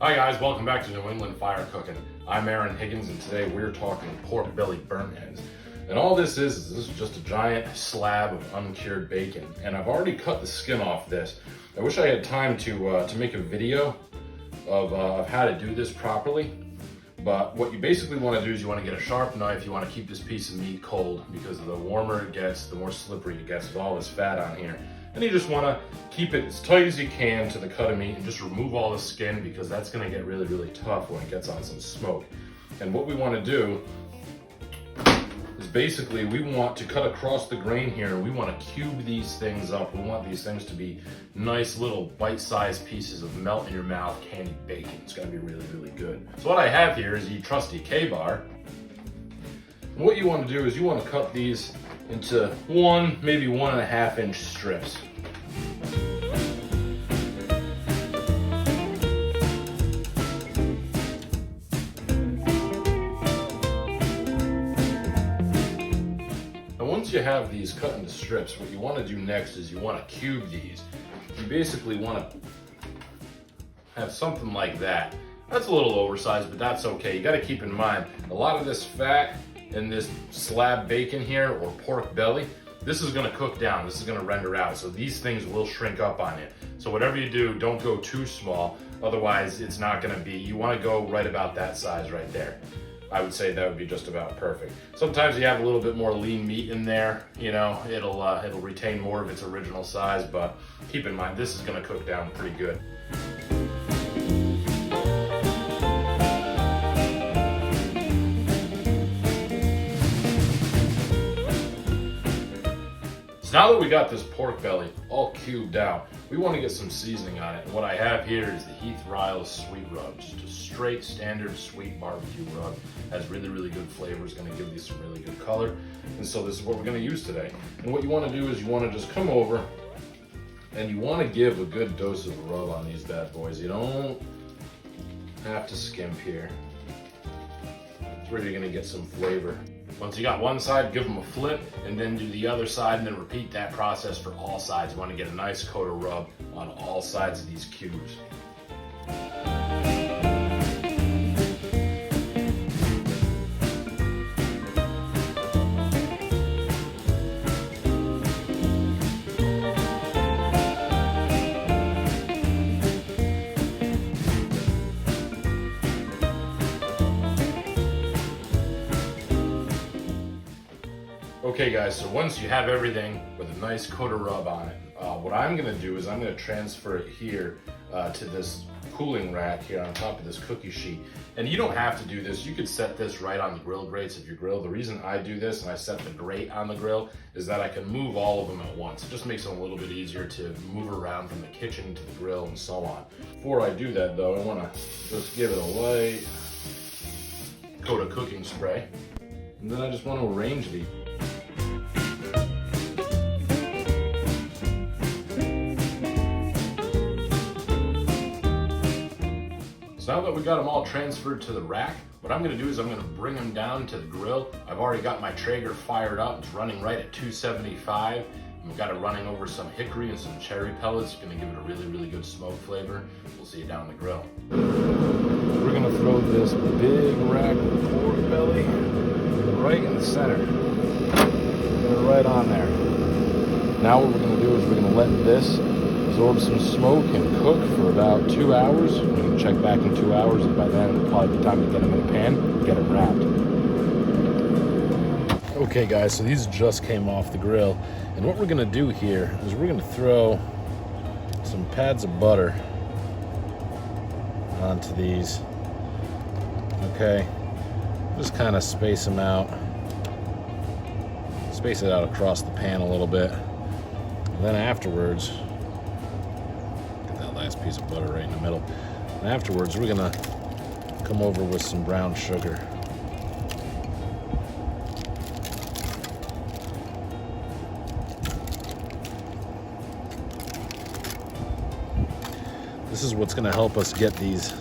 Hi guys, welcome back to New England Fire Cooking. I'm Aaron Higgins and today we're talking pork belly burnt ends. And all this is just a giant slab of uncured bacon. And I've already cut the skin off this. I wish I had time to make a video of how to do this properly. But what you basically want to do is you want to get a sharp knife. You want to keep this piece of meat cold because the warmer it gets, the more slippery it gets with all this fat on here. And you just want to keep it as tight as you can to the cut of meat and just remove all the skin because that's going to get really, really tough when it gets on some smoke. And what we want to do is basically we want to cut across the grain here and we want to cube these things up. We want these things to be nice little bite-sized pieces of melt in your mouth candied bacon. It's going to be really, really good. So what I have here is the trusty K-bar. And what you want to do is you want to cut these into maybe 1.5 inch strips. Once you have these cut into strips, what you want to do next is you want to cube these. You basically want to have something like that. That's a little oversized, but that's okay. You got to keep in mind, a lot of this fat in this slab bacon here, or pork belly, this is going to cook down. This is going to render out. So these things will shrink up on you. So whatever you do, don't go too small. Otherwise, it's not going to be, you want to go right about that size right there. I would say that would be just about perfect. Sometimes you have a little bit more lean meat in there, you know, it'll retain more of its original size, but keep in mind, this is gonna cook down pretty good. So now that we got this pork belly all cubed out, we want to get some seasoning on it. And what I have here is the Heath Riles Sweet Rub, just a straight standard sweet barbecue rub. Has really, really good flavor. It's going to give these some really good color. And so this is what we're going to use today. And what you want to do is you want to just come over and you want to give a good dose of rub on these bad boys. You don't have to skimp here. It's where you're going to get some flavor. Once you got one side, give them a flip and then do the other side and then repeat that process for all sides. You want to get a nice coat of rub on all sides of these cubes. Okay guys, so once you have everything with a nice coat of rub on it, what I'm gonna do is I'm gonna transfer it here to this cooling rack here on top of this cookie sheet. And you don't have to do this. You could set this right on the grill grates of your grill. The reason I do this and I set the grate on the grill is that I can move all of them at once. It just makes it a little bit easier to move around from the kitchen to the grill and so on. Before I do that though, I wanna just give it a light coat of cooking spray. And then I just wanna arrange these. Now that we got them all transferred to the rack, what I'm gonna do is I'm gonna bring them down to the grill. I've already got my Traeger fired up. It's running right at 275. We've got it running over some hickory and some cherry pellets. It's gonna give it a really, really good smoke flavor. We'll see you down the grill. We're gonna throw this big rack of pork belly right in the center. Right on there. Now what we're gonna do is we're gonna let this absorb some smoke and cook for about 2 hours. We're going to check back in 2 hours, and by then it'll probably be time to get them in a pan and get them wrapped. Okay guys, so these just came off the grill, and what we're going to do here is we're going to throw some pads of butter onto these. Okay, just kind of space them out. Space it out across the pan a little bit. And then afterwards, last piece of butter right in the middle. And afterwards, we're gonna come over with some brown sugar. This is what's gonna help us get these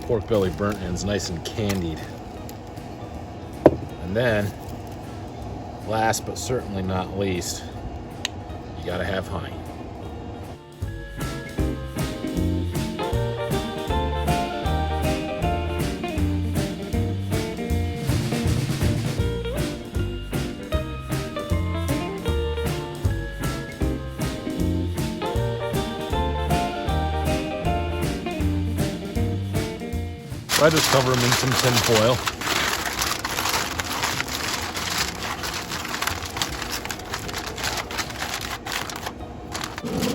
pork belly burnt ends nice and candied. And then, last but certainly not least, you gotta have honey. I just cover them in some tin foil.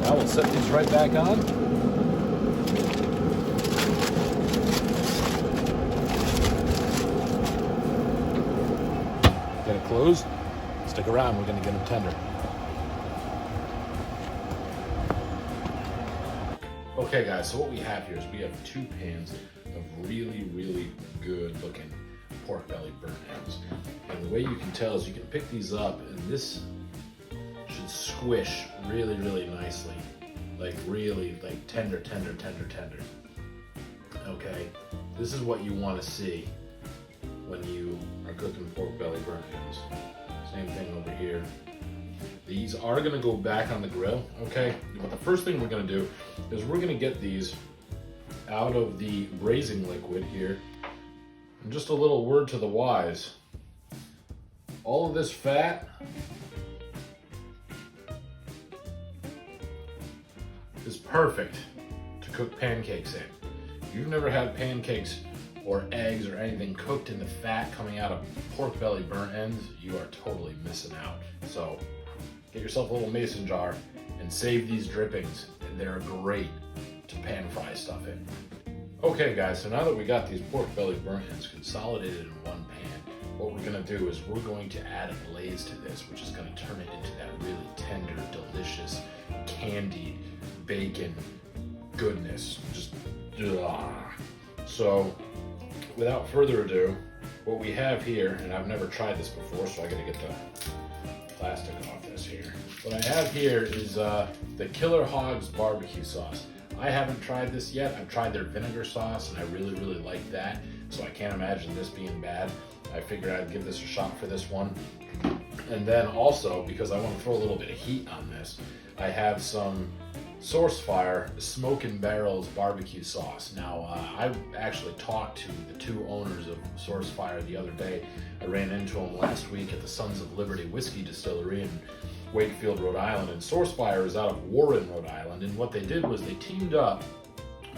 Now we'll set these right back on. Get it closed. Stick around, we're going to get them tender. Okay guys, so what we have here is we have 2 pans of really, really good looking pork belly burnt ends. And the way you can tell is you can pick these up and this should squish really, really nicely. Like really, like tender, tender, tender, tender. Okay, this is what you want to see when you are cooking pork belly burnt ends. Same thing over here. These are gonna go back on the grill, okay? But the first thing we're gonna do is we're gonna get these out of the braising liquid here. And just a little word to the wise. All of this fat is perfect to cook pancakes in. If you've never had pancakes or eggs or anything cooked in the fat coming out of pork belly burnt ends, you are totally missing out. So get yourself a little mason jar and save these drippings, and they're great to pan fry stuff in. Okay guys, so now that we got these pork belly burnt ends consolidated in one pan, what we're gonna do is we're going to add a glaze to this, which is gonna turn it into that really tender, delicious, candied bacon goodness. Just, so without further ado, what we have here, and I've never tried this before, so I gotta get the plastic off this here. What I have here is the Killer Hogs barbecue sauce. I haven't tried this yet. I've tried their vinegar sauce and I really, really like that. So I can't imagine this being bad. I figured I'd give this a shot for this one. And then also, because I want to throw a little bit of heat on this, I have some Source Fire Smokin' Barrels barbecue sauce. Now, I actually talked to the 2 owners of Source Fire the other day. I ran into them last week at the Sons of Liberty Whiskey Distillery in Wakefield, Rhode Island. And Source Fire is out of Warren, Rhode Island. And what they did was they teamed up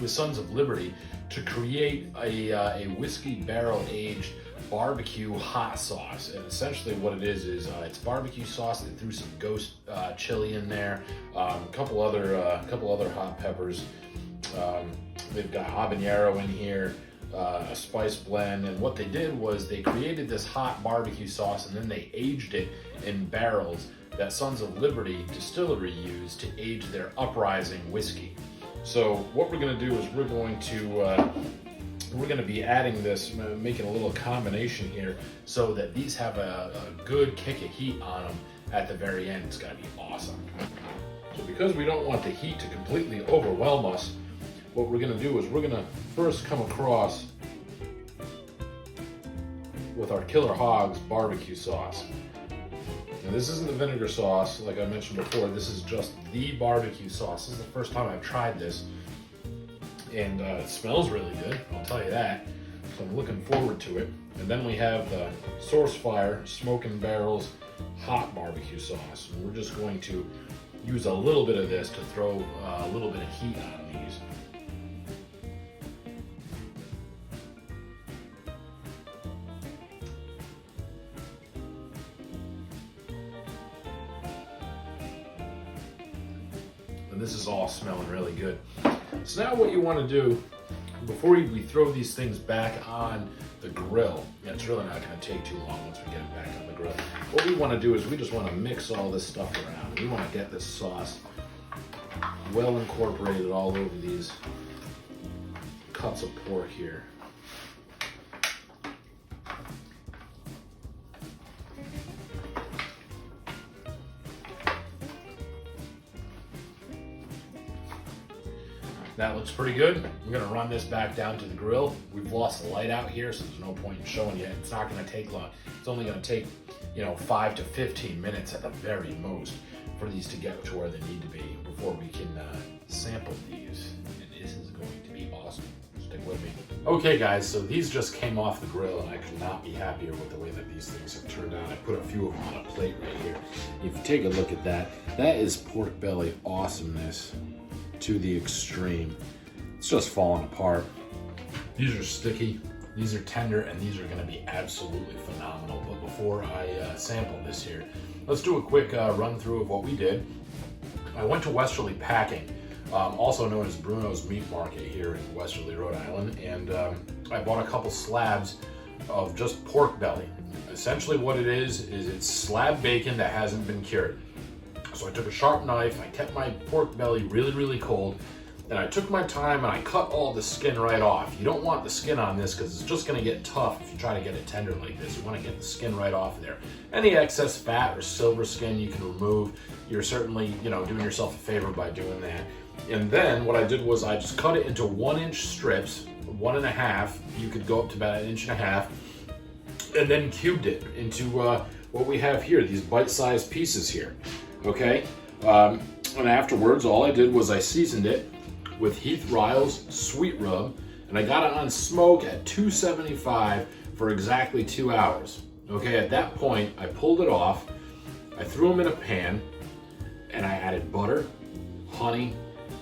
with Sons of Liberty to create a whiskey barrel aged barbecue hot sauce. And essentially what it is it's barbecue sauce. They threw some ghost chili in there, a couple other hot peppers. They've got habanero in here, a spice blend. And what they did was they created this hot barbecue sauce and then they aged it in barrels that Sons of Liberty Distillery used to age their Uprising whiskey. So what we're going to do is we're going to be adding this, making a little combination here so that these have a good kick of heat on them at the very end. It's going to be awesome. So because we don't want the heat to completely overwhelm us, what we're going to do is we're going to first come across with our Killer Hogs barbecue sauce. Now this isn't the vinegar sauce like I mentioned before. This is just the barbecue sauce. This is the first time I've tried this. And it smells really good, I'll tell you that. So I'm looking forward to it. And then we have the Source Fire Smokin' Barrels hot barbecue sauce. And we're just going to use a little bit of this to throw a little bit of heat on these. And this is all smelling really good. So now what you want to do, before we throw these things back on the grill, and it's really not going to take too long once we get it back on the grill, what we want to do is we just want to mix all this stuff around. We want to get this sauce well incorporated all over these cuts of pork here. That looks pretty good. We're gonna run this back down to the grill. We've lost the light out here, so there's no point in showing you. It's not gonna take long. It's only gonna take, 5 to 15 minutes at the very most for these to get to where they need to be before we can sample these. And this is going to be awesome. Stick with me. Okay guys, so these just came off the grill and I could not be happier with the way that these things have turned out. I put a few of them on a plate right here. If you take a look at that, that is pork belly awesomeness to the extreme. It's just falling apart. These are sticky, these are tender, and these are gonna be absolutely phenomenal. But before I sample this here, let's do a quick run through of what we did. I went to Westerly Packing, also known as Bruno's Meat Market here in Westerly, Rhode Island, and I bought a couple slabs of just pork belly. Essentially what it is it's slab bacon that hasn't been cured. So I took a sharp knife, I kept my pork belly really, really cold, and I took my time and I cut all the skin right off. You don't want the skin on this because it's just gonna get tough if you try to get it tender like this. You wanna get the skin right off of there. Any excess fat or silver skin you can remove. You're certainly, doing yourself a favor by doing that. And then what I did was I just cut it into 1-inch strips, 1.5. You could go up to about 1.5 inches, and then cubed it into what we have here, these bite-sized pieces here, okay? And afterwards, all I did was I seasoned it with Heath Ryle's Sweet Rub, and I got it on smoke at 275 for exactly 2 hours. Okay, at that point, I pulled it off, I threw them in a pan, and I added butter, honey,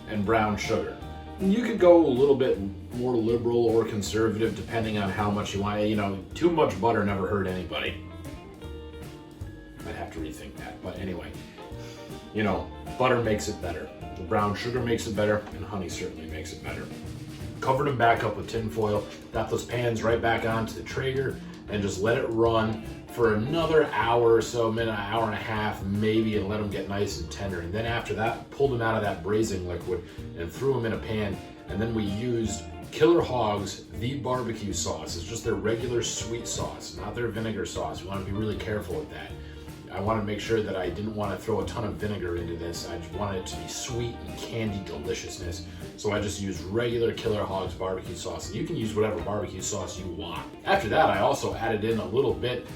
and brown sugar. And you could go a little bit more liberal or conservative depending on how much you want. Too much butter never hurt anybody. I'd have to rethink that, but anyway, butter makes it better. The brown sugar makes it better, and honey certainly makes it better. Covered them back up with tin foil, got those pans right back onto the Traeger, and just let it run for another hour or so, an hour and a half maybe, and let them get nice and tender. And then after that, pulled them out of that braising liquid and threw them in a pan. And then we used Killer Hog's The Barbecue Sauce. It's just their regular sweet sauce, not their vinegar sauce. We want to be really careful with that. I wanted to make sure that I didn't want to throw a ton of vinegar into this. I just wanted it to be sweet and candy deliciousness. So I just used regular Killer Hog's barbecue sauce. And you can use whatever barbecue sauce you want. After that, I also added in a little bit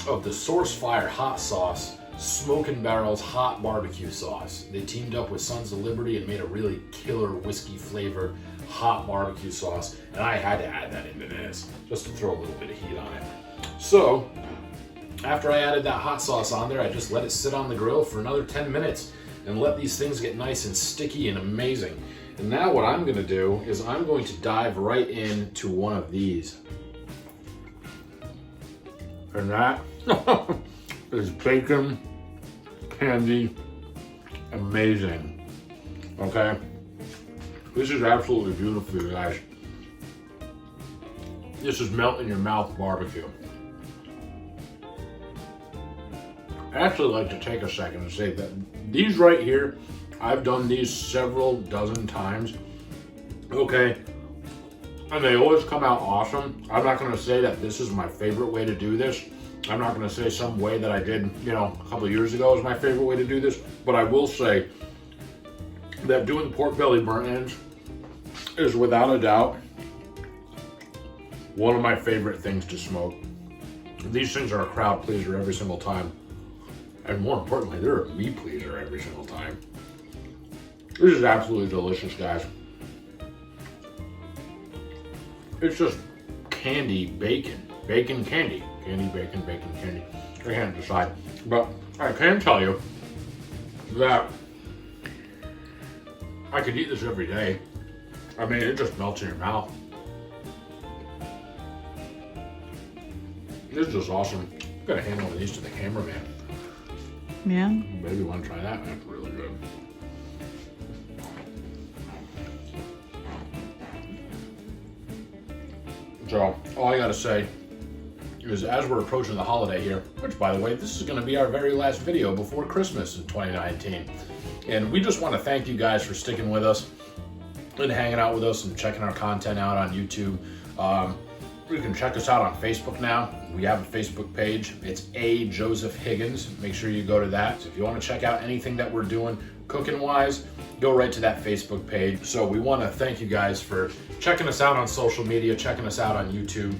of the Source Fire hot sauce, Smoke and Barrel's hot barbecue sauce. They teamed up with Sons of Liberty and made a really killer whiskey flavored hot barbecue sauce. And I had to add that into this just to throw a little bit of heat on it. So after I added that hot sauce on there, I just let it sit on the grill for another 10 minutes and let these things get nice and sticky and amazing. And now what I'm gonna do is I'm going to dive right into one of these. And that is bacon candy amazing. Okay? This is absolutely beautiful, you guys. This is melt in your mouth barbecue. I actually like to take a second and say that these right here, I've done these several dozen times, okay, and they always come out awesome. I'm not gonna say that this is my favorite way to do this. I'm not gonna say some way that I did, a couple of years ago is my favorite way to do this, but I will say that doing pork belly burnt ends is without a doubt one of my favorite things to smoke. These things are a crowd pleaser every single time. And more importantly, they're a me pleaser every single time. This is absolutely delicious, guys. It's just candy bacon. Bacon candy. Candy, bacon, bacon, candy. I can't decide. But I can tell you that I could eat this every day. I mean, it just melts in your mouth. This is just awesome. I'm gonna hand one of these to the cameraman. Yeah. Maybe you want to try that. That's really good. So, all I gotta say is as we're approaching the holiday here, which by the way, this is gonna be our very last video before Christmas in 2019. And we just want to thank you guys for sticking with us and hanging out with us and checking our content out on YouTube. You can check us out on Facebook now. We have a Facebook page. It's A. Joseph Higgins. Make sure you go to that. So if you want to check out anything that we're doing cooking-wise, go right to that Facebook page. So we want to thank you guys for checking us out on social media, checking us out on YouTube.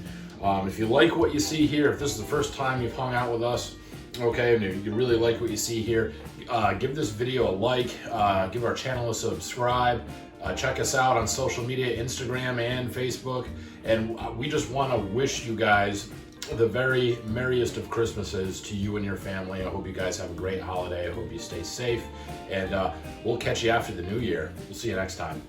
If you like what you see here, if this is the first time you've hung out with us, okay, and you really like what you see here, give this video a like, give our channel a subscribe. Check us out on social media, Instagram and Facebook. And we just want to wish you guys the very merriest of Christmases to you and your family. I hope you guys have a great holiday. I hope you stay safe. And we'll catch you after the new year. We'll see you next time.